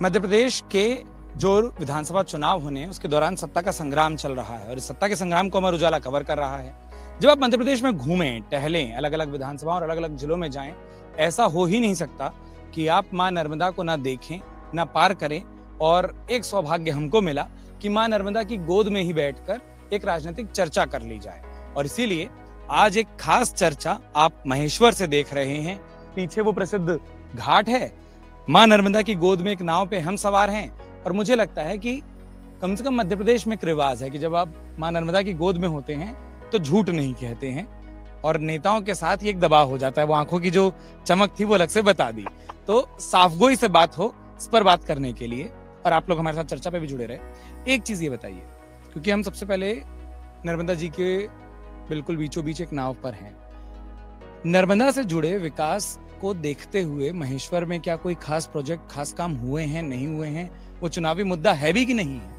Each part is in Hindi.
मध्य प्रदेश के जो विधानसभा चुनाव होने हैं उसके दौरान सत्ता का संग्राम चल रहा है और इस सत्ता के संग्राम को अमर उजाला कवर कर रहा है। जब आप मध्य प्रदेश में घूमें, टहलें, अलग अलग विधानसभाओं और अलग अलग जिलों में जाएं, ऐसा हो ही नहीं सकता कि आप मां नर्मदा को ना देखें, ना पार करें। और एक सौभाग्य हमको मिला कि मां नर्मदा की गोद में ही बैठकर एक राजनीतिक चर्चा कर ली जाए और इसीलिए आज एक खास चर्चा आप महेश्वर से देख रहे हैं। पीछे वो प्रसिद्ध घाट है, मां नर्मदा की गोद में एक नाव पे हम सवार हैं और मुझे लगता है कि कम से कम मध्य प्रदेश में एक रिवाज है कि जब आप मां नर्मदा की गोद में होते हैं तो झूठ नहीं कहते हैं और नेताओं के साथ ये एक दबाव हो जाता है। वो आंखों की जो चमक थी वो अलग से बता दी। तो साफगोई से बात हो इस पर बात करने के लिए और आप लोग हमारे साथ चर्चा पे भी जुड़े रहे। एक चीज ये बताइए, क्योंकि हम सबसे पहले नर्मदा जी के बिल्कुल बीचों बीच एक नाव पर हैं, नर्मदा से जुड़े विकास को देखते हुए महेश्वर में क्या कोई खास प्रोजेक्ट, खास काम हुए हैं, नहीं हुए हैं? वो चुनावी मुद्दा है भी कि नहीं है?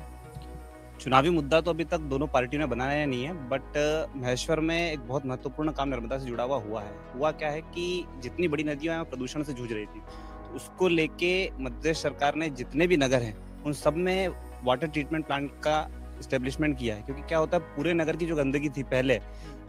चुनावी मुद्दा तो अभी तक दोनों पार्टियों ने बनाया नहीं है, बट महेश्वर में एक बहुत महत्वपूर्ण काम नर्मदा से जुड़ा हुआ है। हुआ क्या है कि जितनी बड़ी नदियां हैं प्रदूषण से जूझ रही थी, तो उसको लेके मध्य प्रदेश सरकार ने जितने भी नगर हैं उन सब में वाटर ट्रीटमेंट प्लांट का इस्टेब्लिशमेंट किया है। क्योंकि क्या होता है, पूरे नगर की जो गंदगी थी पहले,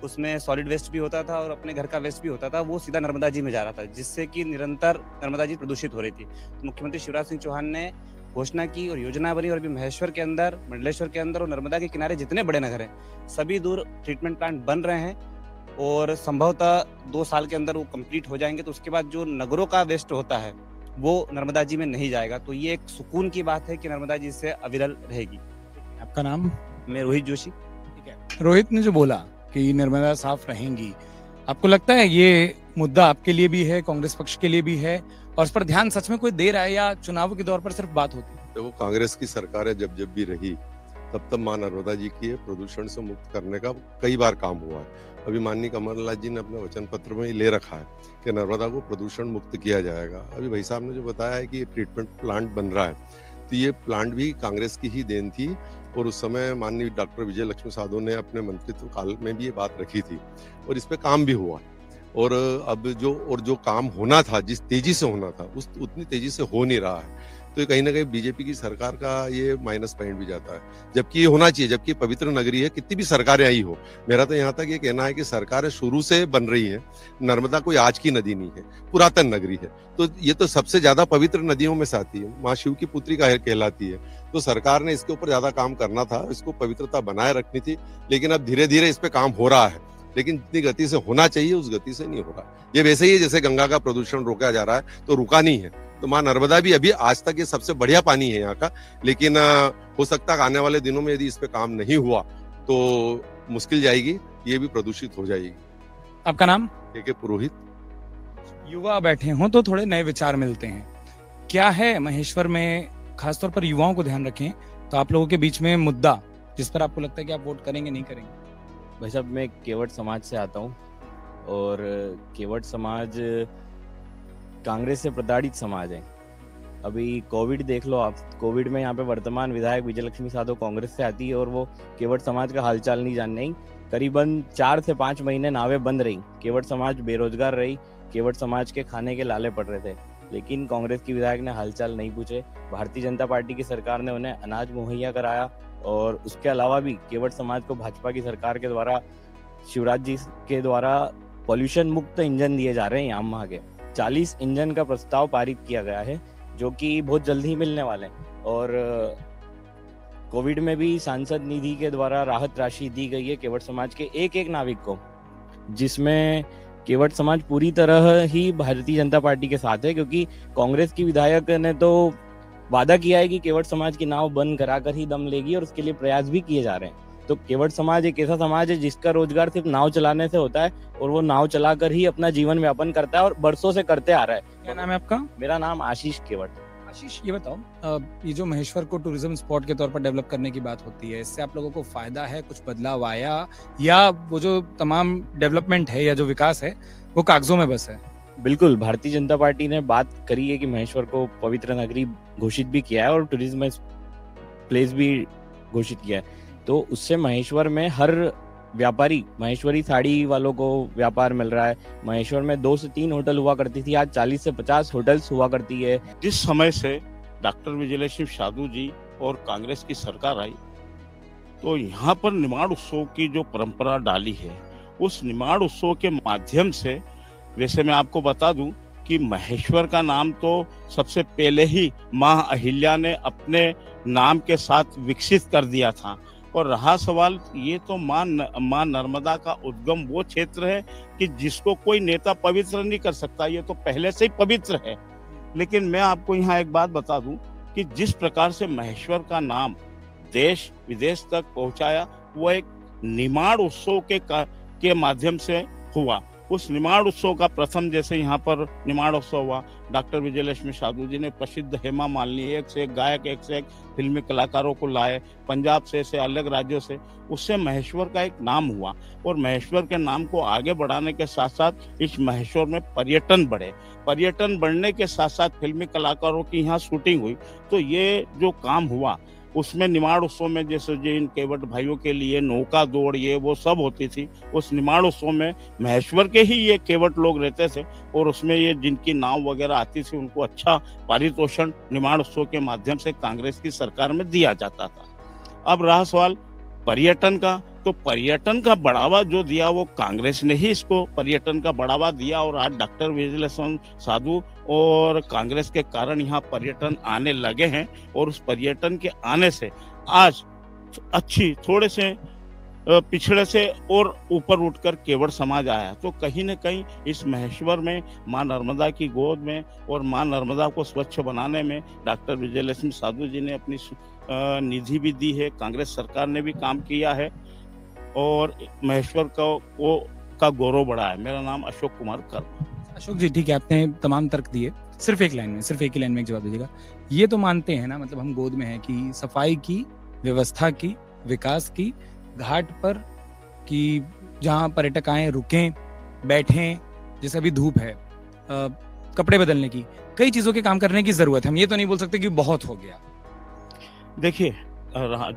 उसमें सॉलिड वेस्ट भी होता था और अपने घर का वेस्ट भी होता था, वो सीधा नर्मदा जी में जा रहा था, जिससे कि निरंतर नर्मदा जी प्रदूषित हो रही थी। तो मुख्यमंत्री शिवराज सिंह चौहान ने घोषणा की और योजना बनी और अभी महेश्वर के अंदर, मंडलेश्वर के अंदर और नर्मदा के किनारे जितने बड़े नगर हैं सभी दूर ट्रीटमेंट प्लांट बन रहे हैं और संभवतः 2 साल के अंदर वो कंप्लीट हो जाएंगे। तो उसके बाद जो नगरों का वेस्ट होता है वो नर्मदा जी में नहीं जाएगा। तो ये एक सुकून की बात है कि नर्मदा जी से अविरल रहेगी। आपका नाम? मैं रोहित जोशी। ठीक है, रोहित ने जो बोला कि नर्मदा साफ रहेंगी, आपको लगता है ये मुद्दा आपके लिए भी है, कांग्रेस पक्ष के लिए भी है और इस पर ध्यान सच में कोई दे रहा है या चुनाव के दौर पर सिर्फ बात होती है? जब वो कांग्रेस की सरकार है, जब भी रही तब मां नर्मदा जी की प्रदूषण से मुक्त करने का कई बार काम हुआ है। अभी माननीय कमलनाथ जी ने अपने वचन पत्र में ले रखा है कि नर्मदा को प्रदूषण मुक्त किया जाएगा। अभी भाई साहब ने जो बताया है कि ट्रीटमेंट प्लांट बन रहा है, तो ये प्लांट भी कांग्रेस की ही देन थी और उस समय माननीय डॉक्टर विजय लक्ष्मी साधो ने अपने मंत्रित्व काल में भी ये बात रखी थी और इस पे काम भी हुआ। और अब जो काम होना था, जिस तेजी से होना था, उतनी तेजी से हो नहीं रहा है। तो कहीं ना कहीं बीजेपी की सरकार का ये माइनस पॉइंट भी जाता है, जबकि ये होना चाहिए, जबकि पवित्र नगरी है, कितनी भी सरकारें आई हो। मेरा तो यहाँ तक ये कहना है कि सरकारें शुरू से बन रही है, नर्मदा कोई आज की नदी नहीं है, पुरातन नगरी है। तो ये तो सबसे ज्यादा पवित्र नदियों में से आती है, माँ शिव की पुत्री कहलाती है। तो सरकार ने इसके ऊपर ज्यादा काम करना था, इसको पवित्रता बनाए रखनी थी। लेकिन अब धीरे धीरे इस पे काम हो रहा है, लेकिन जितनी गति से होना चाहिए उस गति से नहीं हो रहा। ये वैसे ही है जैसे गंगा का प्रदूषण रोका जा रहा है तो रुका नहीं है। तो मां नर्मदा भी अभी आज तक ये सबसे बढ़िया पानी है यहाँ का, लेकिन हो सकता है आने वाले दिनों में यदि इस पे काम नहीं हुआ तो मुश्किल जाएगी, ये भी प्रदूषित हो जाएगी। आपका नाम? के पुरोहित। युवा बैठे हों तो थोड़े नए विचार मिलते हैं। क्या है महेश्वर में, खासतौर पर युवाओं को ध्यान रखें, तो आप लोगों के बीच में मुद्दा जिस पर आपको लगता है कि आप वोट करेंगे, नहीं करेंगे? भाई साहब, मैं केवट समाज से आता हूँ और केवट समाज कांग्रेस से प्रताड़ित समाज है। अभी कोविड देख लो आप, कोविड में यहाँ पे वर्तमान विधायक विजय लक्ष्मी साधो कांग्रेस से आती है और वो केवट समाज का हालचाल नहीं जान रही। करीबन 4 से 5 महीने नावें बंद रही, केवट समाज बेरोजगार रही, केवट समाज के खाने के लाले पड़ रहे थे, लेकिन कांग्रेस की विधायक ने हालचाल नहीं पूछे। भारतीय जनता पार्टी की सरकार ने उन्हें अनाज मुहैया कराया और उसके अलावा भी केवट समाज को भाजपा की सरकार के द्वारा, शिवराज जी के द्वारा पॉल्यूशन मुक्त इंजन दिए जा रहे हैं। यामाहा के 40 इंजन का प्रस्ताव पारित किया गया है जो कि बहुत जल्द ही मिलने वाले हैं। और कोविड में भी सांसद निधि के द्वारा राहत राशि दी गई है केवट समाज के एक नाविक को, जिसमें केवट समाज पूरी तरह ही भारतीय जनता पार्टी के साथ है, क्योंकि कांग्रेस की विधायक ने तो वादा किया है कि केवट समाज की नाव बंद कराकर ही दम लेगी और उसके लिए प्रयास भी किए जा रहे हैं। तो केवट समाज एक ऐसा समाज है जिसका रोजगार सिर्फ नाव चलाने से होता है और वो नाव चलाकर ही अपना जीवन व्यापन करता है और बरसों से करते आ रहा है। क्या नाम है आपका? मेरा नाम आशीष केवट। आशीष, ये बताओ, ये जो महेश्वर को टूरिज्म स्पॉट के तौर पर डेवलप करने की बात होती है, इससे आप लोगों को फायदा है, कुछ बदलाव आया, या वो जो तमाम डेवलपमेंट है या जो विकास है वो कागजों में बस है? बिल्कुल, भारतीय जनता पार्टी ने बात करी है कि महेश्वर को पवित्र नगरी घोषित भी किया है और टूरिज्म प्लेस भी घोषित किया है। तो उससे महेश्वर में हर व्यापारी, महेश्वरी साड़ी वालों को व्यापार मिल रहा है। महेश्वर में 2 से 3 होटल हुआ करती थी, आज 40 से 50 होटल्स हुआ करती है। जिस समय से डॉक्टर विजयलक्ष्मी साधु जी और कांग्रेस की सरकार आई तो यहाँ पर निमाड़ उत्सव की जो परंपरा डाली है, उस निमाड़ उत्सव के माध्यम से, वैसे मैं आपको बता दूं कि महेश्वर का नाम तो सबसे पहले ही माँ अहिल्या ने अपने नाम के साथ विकसित कर दिया था। और रहा सवाल, ये तो माँ नर्मदा का उद्गम वो क्षेत्र है कि जिसको कोई नेता पवित्र नहीं कर सकता, ये तो पहले से ही पवित्र है। लेकिन मैं आपको यहाँ एक बात बता दूं कि जिस प्रकार से महेश्वर का नाम देश विदेश तक पहुंचाया, वो एक निमाड़ उत्सव के माध्यम से हुआ। उस निमाड़ उत्सव का प्रथम, जैसे यहाँ पर निमाड़ उत्सव हुआ, डॉक्टर विजयलक्ष्मी साधु जी ने प्रसिद्ध हेमा मालिनी, एक से एक गायक, एक से एक फिल्मी कलाकारों को लाए, पंजाब से अलग राज्यों से, उससे महेश्वर का एक नाम हुआ। और महेश्वर के नाम को आगे बढ़ाने के साथ साथ इस महेश्वर में पर्यटन बढ़े, पर्यटन बढ़ने के साथ साथ फिल्मी कलाकारों की यहाँ शूटिंग हुई। तो ये जो काम हुआ उसमें निमाड़ उत्सव में, जैसे जिन केवट भाइयों के लिए नौका दौड़ ये वो सब होती थी, उस निमाड़ उत्सव में महेश्वर के ही ये केवट लोग रहते थे और उसमें ये जिनकी नाव वगैरह आती थी उनको अच्छा पारितोषण निमाड़ उत्सव के माध्यम से कांग्रेस की सरकार में दिया जाता था। अब रहा सवाल पर्यटन का, तो पर्यटन का बढ़ावा जो दिया वो कांग्रेस ने ही इसको पर्यटन का बढ़ावा दिया। और आज डॉक्टर विजयलक्ष्मी साधु और कांग्रेस के कारण यहाँ पर्यटन आने लगे हैं और उस पर्यटन के आने से आज अच्छी थोड़े से पिछड़े से और ऊपर उठकर केवट समाज आया। तो कहीं न कहीं इस महेश्वर में माँ नर्मदा की गोद में और माँ नर्मदा को स्वच्छ बनाने में डॉक्टर विजयलक्ष्मी साधु जी ने अपनी निधि भी दी है, कांग्रेस सरकार ने भी काम किया है और महेश्वर का गौरव बढ़ा है। मेरा नाम अशोक कुमार कर्मा। अशोक जी, ठीक है, आपने तमाम तर्क दिए, सिर्फ एक ही लाइन में एक जवाब दीजिएगा। ये तो मानते हैं ना, मतलब हम गोद में हैं, कि सफाई की, व्यवस्था की, विकास की, घाट पर कि जहाँ पर्यटक आए रुकें बैठें, जैसे अभी धूप है, कपड़े बदलने की, कई चीजों के काम करने की जरूरत है। हम ये तो नहीं बोल सकते कि बहुत हो गया। देखिए,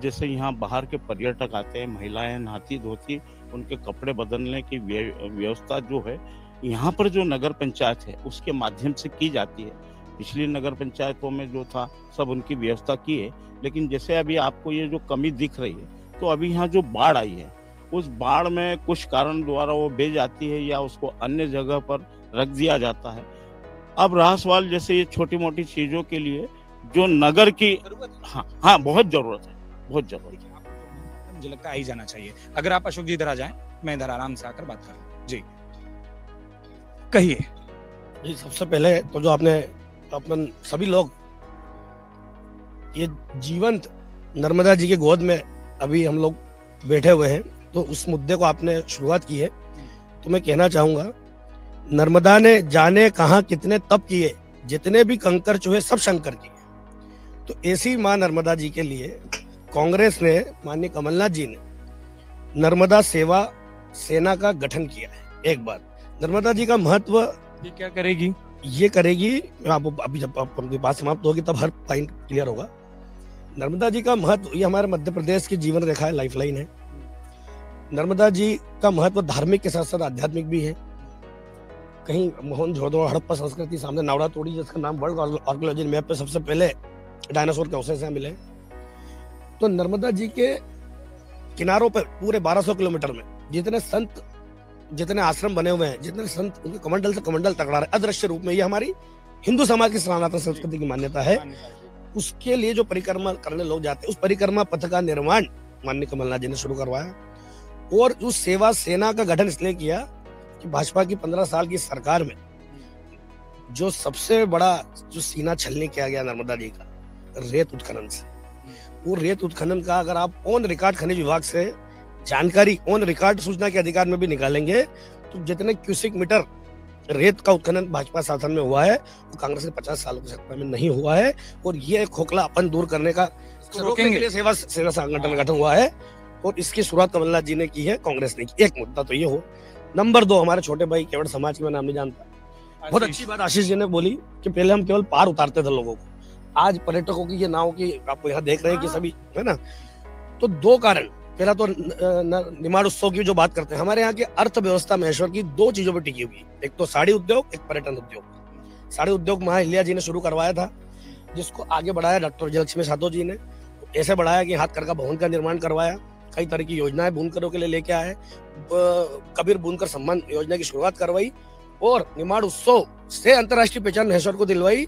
जैसे यहाँ बाहर के पर्यटक आते हैं, महिलाएं नहाती धोती, उनके कपड़े बदलने की व्यवस्था जो है यहाँ पर जो नगर पंचायत है उसके माध्यम से की जाती है। पिछली नगर पंचायतों में जो था सब उनकी व्यवस्था की है। लेकिन जैसे अभी आपको ये जो कमी दिख रही है, तो अभी यहाँ जो बाढ़ आई है, उस बाढ़ में कुछ कारण द्वारा वो बह जाती है या उसको अन्य जगह पर रख दिया जाता है। अब रहा सवाल, जैसे ये छोटी मोटी चीजों के लिए जो नगर की, हाँ बहुत जरूरत है, बहुत जरूरत है। मुझे लगता है आई जाना चाहिए। अगर आप अशोक जी इधर आ जाएं, मैं इधर आराम से आकर बात करूं। जी कहिए। जी, सबसे पहले तो जो आपने अपन सभी लोग ये जीवंत नर्मदा जी के गोद में अभी हम लोग बैठे हुए हैं, तो उस मुद्दे को आपने शुरुआत की है, तो मैं कहना चाहूंगा, नर्मदा ने जाने कहां कितने तप किए, जितने भी कंकर चूहे सब शंकर किए। तो ऐसी मां नर्मदा जी के लिए कांग्रेस ने, माननीय कमलनाथ जी ने नर्मदा सेवा सेना का गठन किया है। एक बात, नर्मदा जी का महत्व ये क्या करेगी? ये करेगी, आपको अभी जब आपकी बात समाप्त होगी तब हर पॉइंट क्लियर होगा। नर्मदा जी का महत्व, ये हमारे मध्य प्रदेश की जीवन रेखा है, लाइफलाइन है। नर्मदा जी का महत्व धार्मिक के साथ साथ आध्यात्मिक भी है। कहीं मोहनजोदड़ो हड़प्पा संस्कृति सामने नावड़ा तोड़ी, जिसका नाम वर्ल्ड आर्कियोलॉजी मैप पे सबसे पहले डायनासोर के अवशेष मिले। तो नर्मदा जी के किनारों पर पूरे 1200 किलोमीटर में जितने संत, जितने आश्रम बने हुए हैं, जितने संत, उनके कमंडल से कमंडल टकरा रहे अदृश्य रूप में, ये हमारी हिंदू समाज की सनातन संस्कृति की मान्यता है। उसके लिए जो परिक्रमा करने लोग जाते हैं, उस परिक्रमा पथ का निर्माण माननीय कमलनाथ जी ने शुरू करवाया। और उस सेवा सेना का गठन इसलिए किया कि भाजपा की 15 साल की सरकार में जो सबसे बड़ा जो सीना छलनी किया गया नर्मदा जी का, रेत उत्खनन से, वो रेत उत्खनन का अगर आप ऑन रिकॉर्ड खनिज विभाग से जानकारी ऑन रिकॉर्ड सूचना के अधिकार में भी निकालेंगे, तो जितने क्यूसिक मीटर रेत का उत्खनन भाजपा शासन में हुआ है, वो कांग्रेस के 50 सालों की सरकार में नहीं हुआ है। और ये खोखलापन दूर करने का रोकने के लिए सेवा सेना संगठन गठन हुआ है, और इसकी शुरुआत कमलनाथ जी ने की है, कांग्रेस ने की। एक मुद्दा तो ये हो। नंबर 2, हमारे छोटे भाई केवट समाज के, मैं नाम नहीं जानता, बहुत अच्छी बात आशीष जी ने बोली कि पहले हम केवल पार उतारते थे लोगों को, आज पर्यटकों की ये नाव की आपको यहाँ देख रहे हैं कि सभी, है ना। तो 2 कारण, पहला तो निमाड़ उत्सव की जो बात करते हैं, हमारे यहाँ की अर्थव्यवस्था महेश्वर की 2 चीजों पर टिकी हुई, एक तो साड़ी उद्योग, एक पर्यटन उद्योग। साड़ी उद्योग माँ अहिल्या जी ने शुरू करवाया था, जिसको आगे बढ़ाया डॉक्टर विजयलक्ष्मी साधो जी ने। ऐसे बढ़ाया कि हाथकरघा भवन का निर्माण करवाया, कई तरह की योजनाएं बुनकरों के लिए लेके आए, कबीर बुनकर सम्मान योजना की शुरुआत करवाई और निमाड़ उत्सव से अंतर्राष्ट्रीय पहचान महेश्वर को दिलवाई।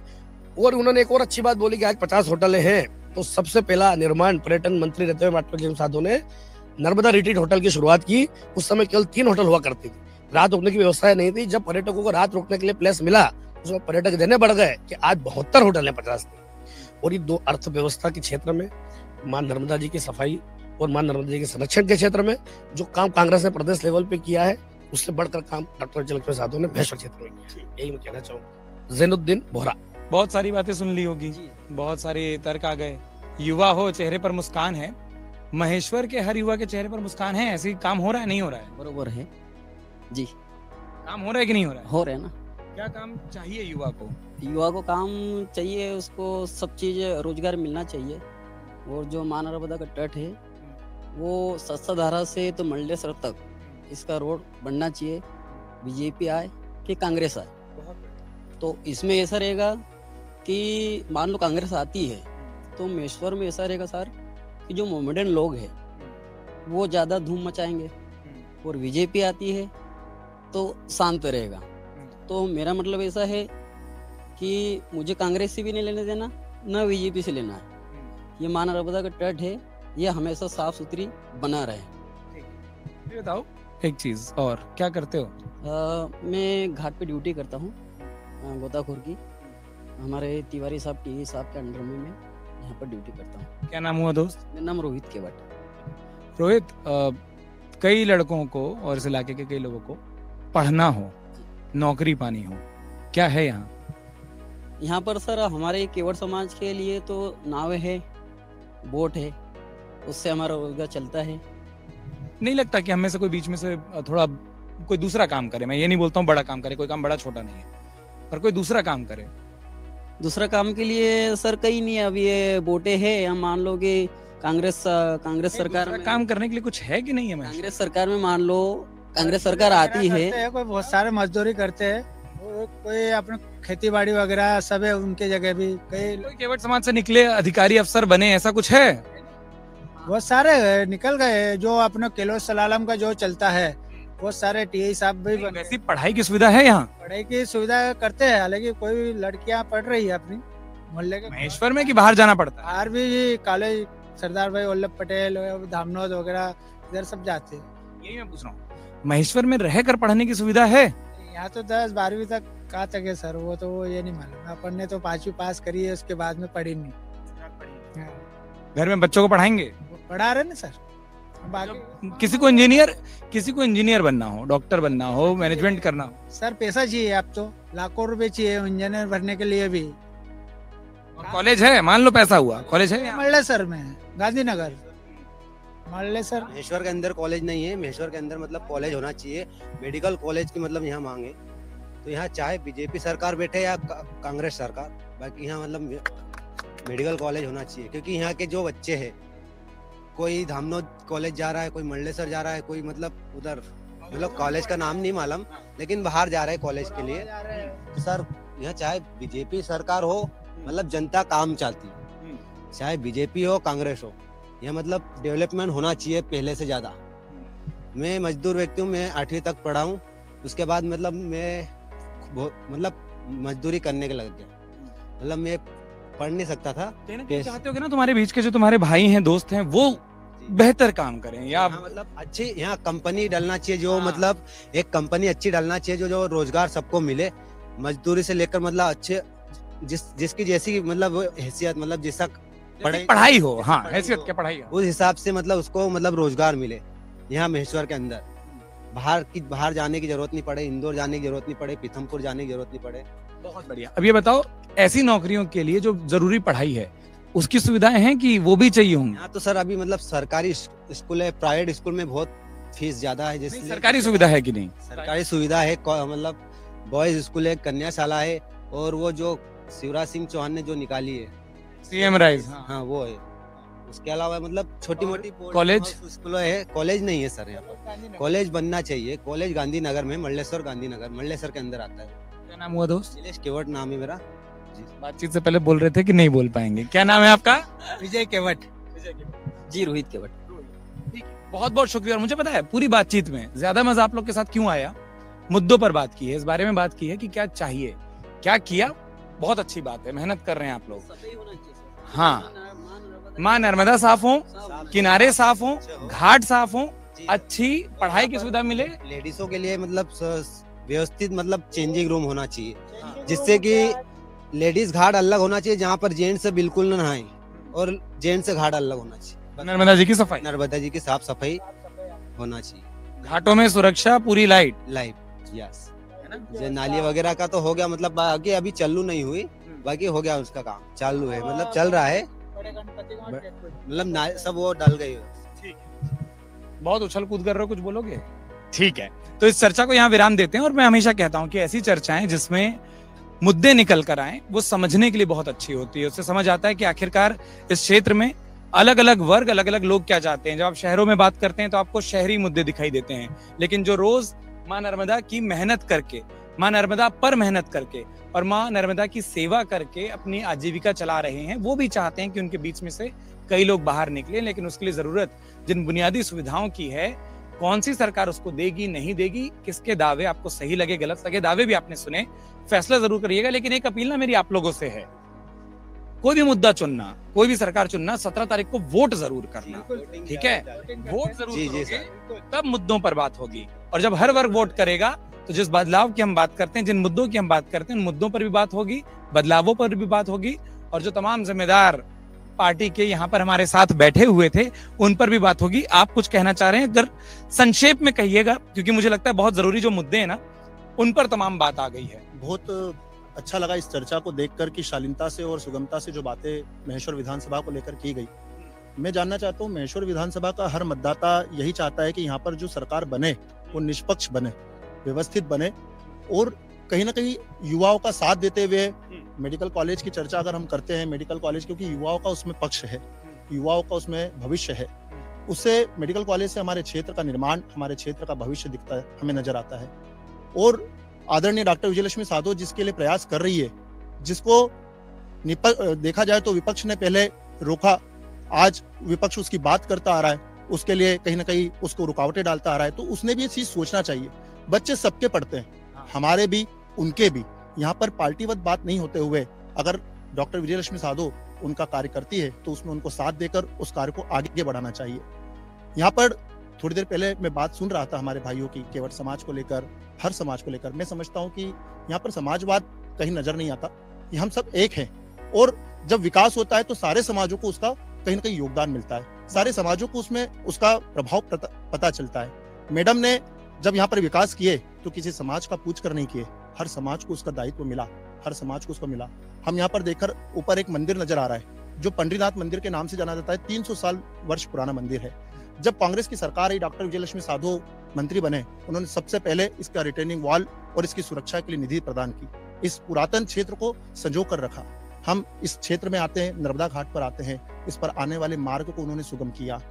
और उन्होंने एक और अच्छी बात बोली कि आज 50 होटलें हैं, तो सबसे पहला निर्माण पर्यटन मंत्री रहते हुए डॉक्टर विजय साधो ने नर्मदा रिट्रीट होटल की शुरुआत की। उस समय केवल 3 होटल हुआ करती थी, रात रुकने की व्यवस्था नहीं थी। जब पर्यटकों को रात रुकने के लिए प्लेस मिला, उसमें पर्यटक देने बढ़ गए कि आज 72 होटल है 50 नहीं। और ये 2 अर्थव्यवस्था के क्षेत्र में मां नर्मदा जी की सफाई और मां नर्मदा जी के संरक्षण के क्षेत्र में जो काम कांग्रेस ने प्रदेश लेवल पे किया है, उससे बढ़कर काम डॉक्टर विजयलक्ष्मी साधो ने महेश्वर क्षेत्र में किया। यही मैं कहना चाहूँगा। जैनुद्दीन बोहरा। बहुत सारी बातें सुन ली होगी, बहुत सारे तर्क आ गए। युवा हो, चेहरे पर मुस्कान है। महेश्वर के हर युवा के चेहरे पर मुस्कान है। ऐसे काम हो रहा है, नहीं हो रहा है? बरोबर है जी। काम हो रहा है कि नहीं हो रहा है? हो रहे हैं ना। क्या काम चाहिए युवा को? युवा को काम चाहिए, उसको सब चीज रोजगार मिलना चाहिए। और जो मां नर्मदा का तट है वो सत्ताधारा से तो मंडलेश्वर तक इसका रोड बनना चाहिए। बीजेपी आए कि कांग्रेस आए, तो इसमें ऐसा रहेगा कि मान लो कांग्रेस आती है तो महेश्वर में ऐसा रहेगा सर कि जो मोमेडन लोग हैं वो ज़्यादा धूम मचाएंगे, और बीजेपी आती है तो शांत रहेगा। तो मेरा मतलब ऐसा है कि मुझे कांग्रेस से भी नहीं लेने देना, ना बीजेपी से लेना है। ये मां नर्मदा का तट है, ये हमेशा साफ सुथरी बना रहे। ये बताओ एक चीज और, क्या करते हो? मैं घाट पे ड्यूटी करता हूँ, गोताखोर की। हमारे तिवारी साहब टी साहब के अंडर में मैं यहाँ पर ड्यूटी करता हूँ। क्या नाम हुआ दोस्त? मेरा नाम रोहित केवट। रोहित, कई लड़कों को और इस इलाके के कई लोगों को पढ़ना हो, नौकरी पानी हो, क्या है यहाँ? यहाँ पर सर हमारे केवट समाज के लिए तो नाव है, बोट है, उससे हमारा रोजगार चलता है। नहीं लगता कि हमें से कोई बीच में से थोड़ा कोई दूसरा काम करे? मैं ये नहीं बोलता हूँ बड़ा काम करे, कोई काम बड़ा छोटा नहीं है, पर कोई दूसरा काम करे। दूसरा काम के लिए सर कहीं नहीं है। अभी ये बोटे है, या मान लो कि कांग्रेस सरकार में काम करने के लिए कुछ है कि नहीं है? कांग्रेस सरकार में मान लो कांग्रेस सरकार आती है, कोई बहुत सारे मजदूरी करते हैं, कोई अपने खेती बाड़ी वगैरह सब है उनके जगह भी। कोई केवट समाज से निकले अधिकारी अफसर बने, ऐसा कुछ है? बहुत सारे निकल गए। जो अपने किलो सलालम का जो चलता है, बहुत सारे टीआई साहब भी बने। वैसी पढ़ाई की सुविधा है यहाँ? पढ़ाई की सुविधा करते हैं, हालांकि कोई लड़कियां पढ़ रही है अपनी मोहल्ले के। महेश्वर में कि बाहर जाना पड़ता है? बाहर भी कॉलेज सरदार भाई वल्लभ पटेल, धामनोद वगैरह इधर सब जाते हैं। यही मैं पूछ रहा हूँ, महेश्वर में रहकर पढ़ने की सुविधा है? यहाँ तो 10-12वीं तक कहाँ तक है सर, वो तो वो ये नहीं मालूम। अपन ने तो 5वीं पास करी है, उसके बाद में पढ़ी नहीं। घर में बच्चों को पढ़ाएंगे? पढ़ा रहे ना सर। बाकी किसी को इंजीनियर बनना हो, डॉक्टर बनना हो, मैनेजमेंट करना हो, सर पैसा चाहिए। अब तो लाखों रुपए चाहिए इंजीनियर बनने के लिए भी। और कॉलेज है, मान लो पैसा हुआ, कॉलेज है यहाँ? मंडलेश्वर में, गांधीनगर मंडलेश्वर। महेश्वर के अंदर कॉलेज नहीं है। महेश्वर के अंदर मतलब कॉलेज होना चाहिए, मेडिकल कॉलेज की मतलब यहाँ मांग है। तो यहाँ चाहे बीजेपी सरकार बैठे या कांग्रेस सरकार, बाकी यहाँ मतलब मेडिकल कॉलेज होना चाहिए। क्योंकि यहाँ के जो बच्चे हैं, कोई धामनोद कॉलेज जा रहा है, कोई मंडलेश्वर जा रहा है, कोई मतलब उधर मतलब कॉलेज का नाम नहीं मालूम, लेकिन बाहर जा रहे हैं कॉलेज के लिए। तो सर यहाँ चाहे बीजेपी सरकार हो, मतलब जनता काम चाहती है, चाहे बीजेपी हो कांग्रेस हो, यह मतलब डेवलपमेंट होना चाहिए पहले से ज्यादा। मैं मजदूर व्यक्ति हूँ, मैं 8वीं तक पढ़ा हूँ, उसके बाद मतलब मैं मतलब मजदूरी करने के लग गया। मतलब मैं पढ़ नहीं सकता था। चाहते हो कि ना तुम्हारे बीच के जो तुम्हारे भाई हैं, दोस्त हैं, वो बेहतर काम करें, या मतलब अच्छी यहाँ कंपनी डालना चाहिए, जो मतलब एक कंपनी अच्छी डालना चाहिए जो रोजगार सबको मिले, मजदूरी से लेकर मतलब अच्छे जिसकी जैसी मतलब हैसियत, मतलब जैसा पढ़ाई हो, हाँ हैसियत क्या पढ़ाई हो, उस हिसाब से मतलब उसको मतलब रोजगार मिले यहाँ महेश्वर के अंदर। बाहर जाने की जरूरत नहीं पड़े, इंदौर जाने की जरूरत नहीं पड़े, पीथमपुर जाने की जरूरत नहीं पड़े। बहुत बढ़िया। अब ये बताओ, ऐसी नौकरियों के लिए जो जरूरी पढ़ाई है, उसकी सुविधाएं हैं कि वो भी चाहिए होंगी? यहाँ तो सर अभी मतलब सरकारी स्कूल है, प्राइवेट स्कूल में बहुत फीस ज्यादा है। जैसे सरकारी सुविधा है कि नहीं? सरकारी सुविधा है, मतलब बॉयज स्कूल है, कन्याशाला है, और वो जो शिवराज सिंह चौहान ने जो निकाली है सीएम राइज, हाँ वो है। उसके अलावा मतलब छोटी मोटी कॉलेज स्कूल है, कॉलेज नहीं है सर यहाँ पर। कॉलेज बनना चाहिए। कॉलेज गांधीनगर में, मंडलेश्वर गांधीनगर, मंडलेश्वर के अंदर आता है। क्या नाम हुआ दोस्त? नीलेश केवट नाम है मेरा। बातचीत से पहले बोल रहे थे कि नहीं बोल पाएंगे। क्या नाम है आपका? विजय केवट। जी रोहित केवट। बहुत बहुत शुक्रिया। और मुझे पता है पूरी बातचीत में ज्यादा मजा आप लोग के साथ क्यों आया, मुद्दों पर बात की है, इस बारे में बात की है कि क्या चाहिए, क्या किया। बहुत अच्छी बात है, मेहनत कर रहे हैं आप लोग। हाँ, माँ नर्मदा साफ हो, किनारे साफ हो, घाट साफ हो, अच्छी पढ़ाई की सुविधा मिले। लेडीजों के लिए मतलब व्यवस्थित मतलब चेंजिंग रूम होना चाहिए, जिससे कि लेडीज घाट अलग होना चाहिए, जहाँ पर जेंट्स बिल्कुल न नहाए, और जेंट्स घाट अलग होना चाहिए। नर्मदा जी की सफाई, नर्मदा जी की साफ सफाई होना चाहिए। घाटों में सुरक्षा, पूरी लाइट। यस, नाली वगैरह का तो हो गया, मतलब बाकी अभी चालू नहीं हुई, बाकी हो गया उसका काम, चालू है, मतलब चल रहा है, मतलब सब वो डल गई। बहुत उछल कूद कर रहे हो, कुछ बोलोगे? ठीक है, तो इस चर्चा को यहाँ विराम देते हैं। और मैं हमेशा कहता हूँ कि ऐसी चर्चाएं जिसमें मुद्दे निकल कर आए, वो समझने के लिए बहुत अच्छी होती है। उससे समझ आता है कि आखिरकार इस क्षेत्र में अलग अलग वर्ग, अलग अलग लोग क्या चाहते हैं। जब आप शहरों में बात करते हैं तो आपको शहरी मुद्दे दिखाई देते हैं, लेकिन जो रोज माँ नर्मदा की मेहनत करके, माँ नर्मदा पर मेहनत करके और माँ नर्मदा की सेवा करके अपनी आजीविका चला रहे हैं, वो भी चाहते हैं कि उनके बीच में से कई लोग बाहर निकले। लेकिन उसके लिए जरूरत जिन बुनियादी सुविधाओं की है, कौन सी सरकार उसको देगी, नहीं देगी, किसके दावे आपको सही लगे, गलत लगे, दावे भी आपने सुने, फैसला जरूर करिएगा। लेकिन एक अपील ना मेरी आप लोगों से है, कोई भी मुद्दा चुनना, कोई भी सरकार चुनना, 17 तारीख को वोट जरूर करना, ठीक है? वोट जरूर करोगे, तब मुद्दों पर बात होगी। और जब हर वर्ग वोट करेगा तो जिस बदलाव की हम बात करते हैं, जिन मुद्दों की हम बात करते हैं, उन मुद्दों पर भी बात होगी, बदलावों पर भी बात होगी। और जो तमाम जिम्मेदार पार्टी के यहाँ पर हमारे साथ बैठे हुए थे, उन पर भी बात होगी। आप कुछ कहना चाह रहे हैं, अगर संक्षेप में कहिएगा, क्योंकि मुझे लगता है बहुत जरूरी जो मुद्दे हैं ना, उन पर तमाम बात आ गई है। बहुत अच्छा लगा इस चर्चा को देखकर कि शालीनता से और सुगमता से जो बातें महेश्वर विधानसभा को लेकर की गई। मैं जानना चाहता हूँ, महेश्वर विधानसभा का हर मतदाता यही चाहता है कि यहाँ पर जो सरकार बने वो निष्पक्ष बने, व्यवस्थित बने, और कहीं ना कहीं युवाओं का साथ देते हुए। मेडिकल कॉलेज की चर्चा अगर हम करते हैं, मेडिकल कॉलेज क्योंकि युवाओं का उसमें पक्ष है, युवाओं का उसमें भविष्य है, उससे मेडिकल कॉलेज से हमारे क्षेत्र का निर्माण, हमारे क्षेत्र का भविष्य दिखता है, हमें नजर आता है। और आदरणीय डॉक्टर विजयलक्ष्मी साधो जिसके लिए प्रयास कर रही है, जिसको देखा जाए तो विपक्ष ने पहले रोका, आज विपक्ष उसकी बात करता आ रहा है, उसके लिए कहीं ना कहीं उसको रुकावटें डालता आ रहा है, तो उसने भी ये चीज सोचना चाहिए। बच्चे सबके पढ़ते हैं, हमारे भी, उनके भी। यहाँ पर पार्टीवत बात नहीं होते हुए अगर डॉक्टर विजयलक्ष्मी साधो उनका कार्य करती है तो उसमें उनको साथ देकर उस कार्य को आगे बढ़ाना चाहिए। यहाँ पर थोड़ी देर पहले मैं बात सुन रहा था हमारे भाइयों की, केवट समाज को लेकर, हर समाज को लेकर। मैं समझता हूँ कि यहाँ पर समाजवाद कहीं नजर नहीं आता, ये हम सब एक हैं, और जब विकास होता है तो सारे समाजों को उसका कहीं ना कहीं योगदान मिलता है, सारे समाजों को उसमें उसका प्रभाव पता चलता है। मैडम ने जब यहाँ पर विकास किए तो किसी समाज का पूछ कर नहीं किए, हर समाज को उसका दायित्व मिला, हर समाज को उसका मिला। हम यहाँ पर देखकर ऊपर एक मंदिर नजर आ रहा है जो पंडरीनाथ मंदिर के नाम से जाना जाता है, 300 साल वर्ष पुराना मंदिर है। जब कांग्रेस की सरकार आई, डॉक्टर विजयलक्ष्मी साधो मंत्री बने, उन्होंने सबसे पहले इसका रिटर्निंग वॉल और इसकी सुरक्षा के लिए निधि प्रदान की, इस पुरातन क्षेत्र को संजो कर रखा। हम इस क्षेत्र में आते हैं, नर्मदा घाट पर आते हैं, इस पर आने वाले मार्ग को उन्होंने सुगम किया।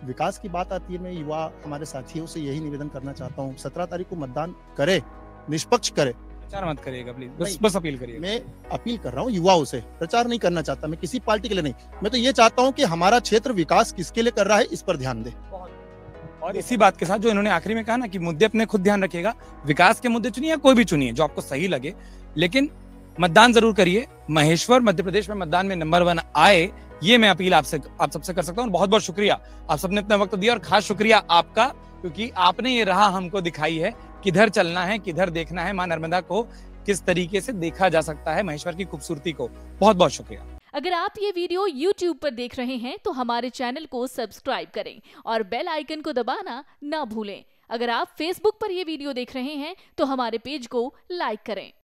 विकास की बात आती है, मैं युवा हमारे साथियों से यही निवेदन करना चाहता हूँ, 17 तारीख को मतदान करे, निष्पक्ष करे, प्रचार मत करिएगा प्लीज, बस अपील करिए। मैं अपील कर रहा हूँ युवाओं से, प्रचार नहीं करना चाहता मैं किसी पार्टी के लिए नहीं, मैं तो ये चाहता हूँ कि हमारा क्षेत्र विकास किसके लिए कर रहा है इस पर ध्यान दे। और इसी बात के साथ जो इन्होंने आखिरी में कहा ना कि मुद्दे अपने खुद ध्यान रखिएगा, विकास के मुद्दे चुनिए या कोई भी चुनिए जो आपको सही लगे, लेकिन मतदान जरूर करिए। महेश्वर मध्य प्रदेश में मतदान में नंबर 1 आए, ये मैं अपील आप सबसे कर सकता हूँ। बहुत बहुत शुक्रिया, आप सबने अपना वक्त दिया, और खास शुक्रिया आपका, क्योंकि आपने ये राह हमको दिखाई है, किधर चलना है, किधर देखना है, मां नर्मदा को किस तरीके से देखा जा सकता है, महेश्वर की खूबसूरती को। बहुत बहुत शुक्रिया। अगर आप ये वीडियो YouTube पर देख रहे हैं तो हमारे चैनल को सब्सक्राइब करें और बेल आइकन को दबाना ना भूलें। अगर आप Facebook पर ये वीडियो देख रहे हैं तो हमारे पेज को लाइक करें।